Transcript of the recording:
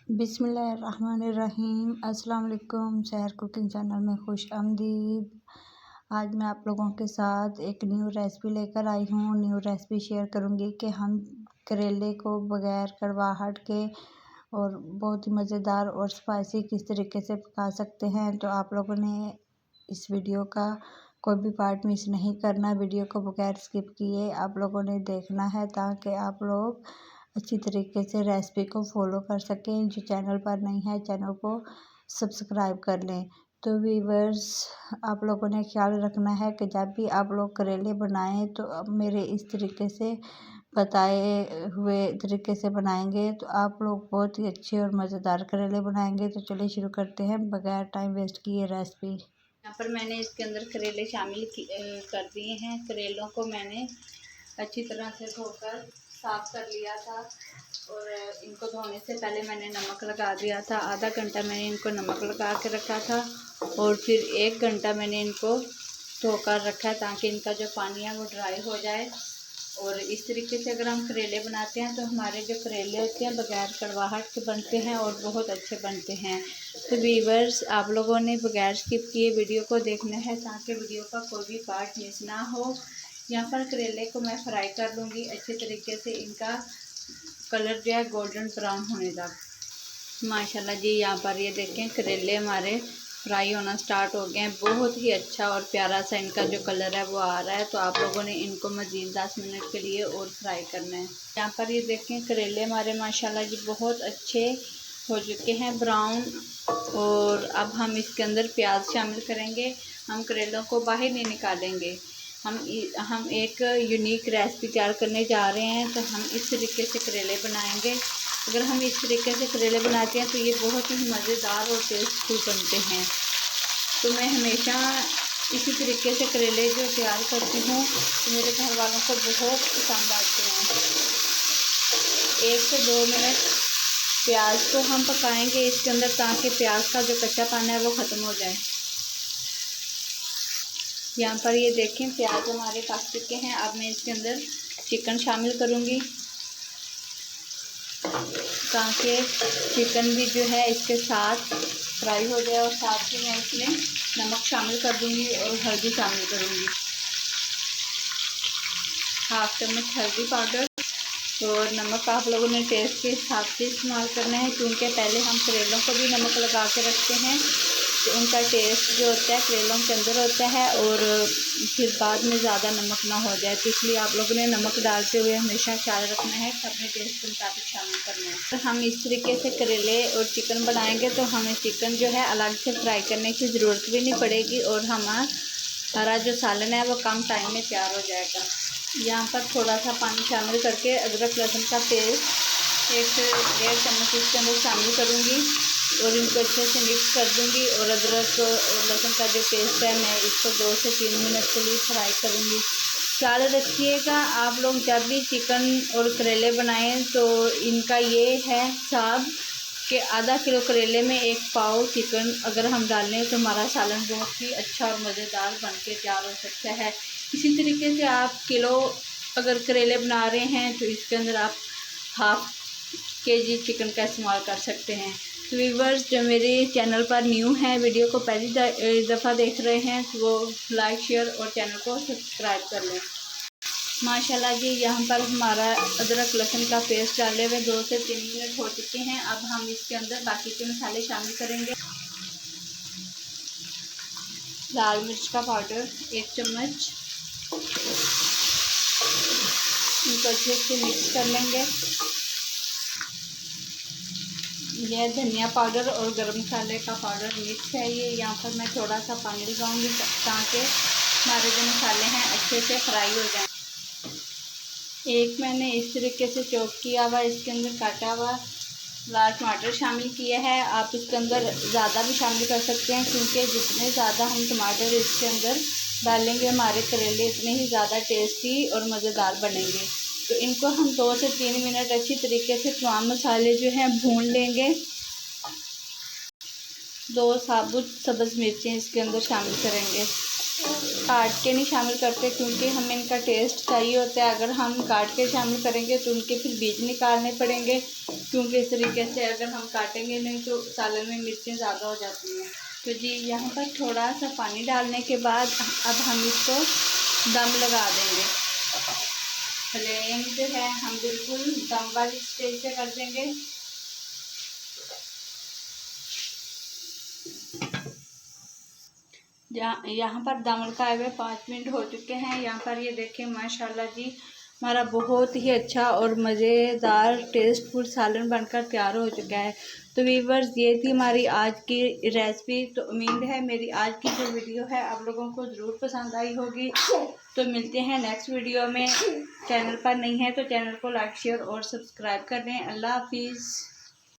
बिस्मिल्लाहिर्रहमानिर्रहीम। अस्सलाम वालेकुम। सहर कुकिंग चैनल में खुश आमदीद। आज मैं आप लोगों के साथ एक न्यू रेसिपी लेकर आई हूँ। न्यू रेसिपी शेयर करूँगी कि हम करेले को बग़ैर कड़वाहट के और बहुत ही मज़ेदार और स्पाइसी किस तरीके से पका सकते हैं। तो आप लोगों ने इस वीडियो का कोई भी पार्ट मिस नहीं करना। वीडियो को बगैर स्किप किए आप लोगों ने देखना है ताकि आप लोग अच्छी तरीके से रेसिपी को फॉलो कर सकें। जो चैनल पर नहीं है चैनल को सब्सक्राइब कर लें। तो व्यूअर्स, आप लोगों ने ख्याल रखना है कि जब भी आप लोग करेले बनाएं तो अब मेरे इस तरीके से बताए हुए तरीके से बनाएंगे तो आप लोग बहुत ही अच्छे और मज़ेदार करेले बनाएंगे। तो चलिए शुरू करते हैं बगैर टाइम वेस्ट किए रेसिपी। यहाँ पर मैंने इसके अंदर करेले शामिल कर दिए हैं। करेलों को मैंने अच्छी तरह से धोकर साफ़ कर लिया था और इनको धोने से पहले मैंने नमक लगा दिया था। आधा घंटा मैंने इनको नमक लगा के रखा था और फिर 1 घंटा मैंने इनको धोकर रखा है ताकि इनका जो पानी है वो ड्राई हो जाए। और इस तरीके से अगर हम करेले बनाते हैं तो हमारे जो करेले होते हैं बग़ैर कड़वाहट के बनते हैं और बहुत अच्छे बनते हैं। तो व्यूअर्स, आप लोगों ने बग़ैर स्किप किए वीडियो को देखना है ताकि वीडियो का कोई भी पार्ट मिस ना हो। यहाँ पर करेले को मैं फ्राई कर लूँगी अच्छे तरीके से। इनका कलर जो है गोल्डन ब्राउन होने तक। माशाल्लाह जी, यहाँ पर ये देखें करेले हमारे फ्राई होना स्टार्ट हो गए हैं। बहुत ही अच्छा और प्यारा सा इनका जो कलर है वो आ रहा है। तो आप लोगों ने इनको मज़ीद 10 मिनट के लिए और फ्राई करना है। यहाँ पर ये देखें करेले हमारे माशाल्लाह जी बहुत अच्छे हो चुके हैं ब्राउन। और अब हम इसके अंदर प्याज शामिल करेंगे। हम करेलों को बाहर नहीं निकालेंगे। हम एक यूनिक रेसिपी तैयार करने जा रहे हैं। तो हम इस तरीके से करेले बनाएंगे। अगर हम इस तरीके से करेले बनाते हैं तो ये बहुत ही मज़ेदार और टेस्टफुल बनते हैं। तो मैं हमेशा इसी तरीके से करेले जो तैयार करती हूँ तो मेरे घर वालों को बहुत पसंद आते हैं। 1 से 2 मिनट प्याज को हम पकाएंगे इसके अंदर ताकि प्याज का जो कच्चापन है वो ख़त्म हो जाए। यहाँ पर ये देखें प्याज हमारे पक चुके हैं। अब मैं इसके अंदर चिकन शामिल करूँगी ताकि चिकन भी जो है इसके साथ फ्राई हो जाए। और साथ ही मैं इसमें नमक शामिल कर दूँगी और हल्दी शामिल करूँगी। 1/2 चम्मच हल्दी पाउडर और नमक आप लोगों ने टेस्ट के हिसाब से इस्तेमाल करना है क्योंकि पहले हम करेलों को भी नमक लगा के रखते हैं तो उनका टेस्ट जो होता है करेलों के अंदर होता है और फिर बाद में ज़्यादा नमक ना हो जाए। तो इसलिए आप लोगों ने नमक डालते हुए हमेशा ख्याल रखना है कि अपने टेस्ट के मुताबिक शामिल करना है। तो हम इस तरीके से करेले और चिकन बनाएंगे तो हमें चिकन जो है अलग से फ्राई करने की ज़रूरत भी नहीं पड़ेगी और हमारा जो सालन है वो कम टाइम में तैयार हो जाएगा। यहाँ पर थोड़ा सा पानी शामिल करके अदरक लहसुन का पेस्ट 1 से 1.5 चम्मच इसके अंदर शामिल करूँगी और इनको अच्छे से मिक्स कर दूँगी। और अदरक और लहसुन का जो पेस्ट है मैं इसको 2 से 3 मिनट के लिए फ्राई करूँगी। ख्याल रखिएगा आप लोग जब भी चिकन और करेले बनाएं तो इनका ये है हिसाब कि आधा किलो करेले में 1 पाव चिकन अगर हम डालें तो हमारा सालन बहुत ही अच्छा और मज़ेदार बन के तैयार हो सकता है। इसी तरीके से आप किलो अगर करेले बना रहे हैं तो इसके अंदर आप 1/2 kg चिकन का इस्तेमाल कर सकते हैं। तो व्यूअर्स, जो मेरे चैनल पर न्यू हैं वीडियो को पहली दफ़ा देख रहे हैं तो वो लाइक शेयर और चैनल को सब्सक्राइब कर लें। माशाल्लाह जी, यहाँ पर हमारा अदरक लहसुन का पेस्ट डाले हुए 2 से 3 मिनट हो चुके हैं। अब हम इसके अंदर बाकी के मसाले शामिल करेंगे। लाल मिर्च का पाउडर 1 चम्मच, इनको अच्छे से मिक्स कर लेंगे। यह धनिया पाउडर और गरम मसाले का पाउडर मिक्स है ये। यहाँ पर मैं थोड़ा सा पानी लगाऊंगी ताकि हमारे जो मसाले हैं अच्छे से फ्राई हो जाएं। एक मैंने इस तरीके से चॉप किया हुआ इसके अंदर काटा हुआ लाल टमाटर शामिल किया है। आप इसके अंदर ज़्यादा भी शामिल कर सकते हैं क्योंकि जितने ज़्यादा हम टमाटर इसके अंदर डालेंगे हमारे करेले उतने ही ज़्यादा टेस्टी और मज़ेदार बनेंगे। तो इनको हम 2 से 3 मिनट अच्छी तरीके से तमाम मसाले जो हैं भून लेंगे। 2 साबुत सब्ज़ मिर्चें इसके अंदर शामिल करेंगे। काट के नहीं शामिल करते, क्योंकि हमें इनका टेस्ट चाहिए होता है। अगर हम काट के शामिल करेंगे तो उनके फिर बीज निकालने पड़ेंगे, क्योंकि इस तरीके से अगर हम काटेंगे नहीं तो सालन में मिर्चें ज़्यादा हो जाती हैं। तो जी यहाँ पर थोड़ा सा पानी डालने के बाद अब हम इसको दम लगा देंगे। फ्लेम जो है हम बिल्कुल दम वाली स्टेज पे कर देंगे। यहाँ पर दम लगाए हुए 5 मिनट हो चुके हैं। यहाँ पर ये देखें माशाल्लाह जी, हमारा बहुत ही अच्छा और मज़ेदार टेस्टफुल सालन बनकर तैयार हो चुका है। तो वीवर्स, ये थी हमारी आज की रेसिपी। तो उम्मीद है मेरी आज की जो वीडियो है आप लोगों को ज़रूर पसंद आई होगी। तो मिलते हैं नेक्स्ट वीडियो में। चैनल पर नहीं है तो चैनल को लाइक शेयर और सब्सक्राइब कर दें। अल्लाह हाफिज़।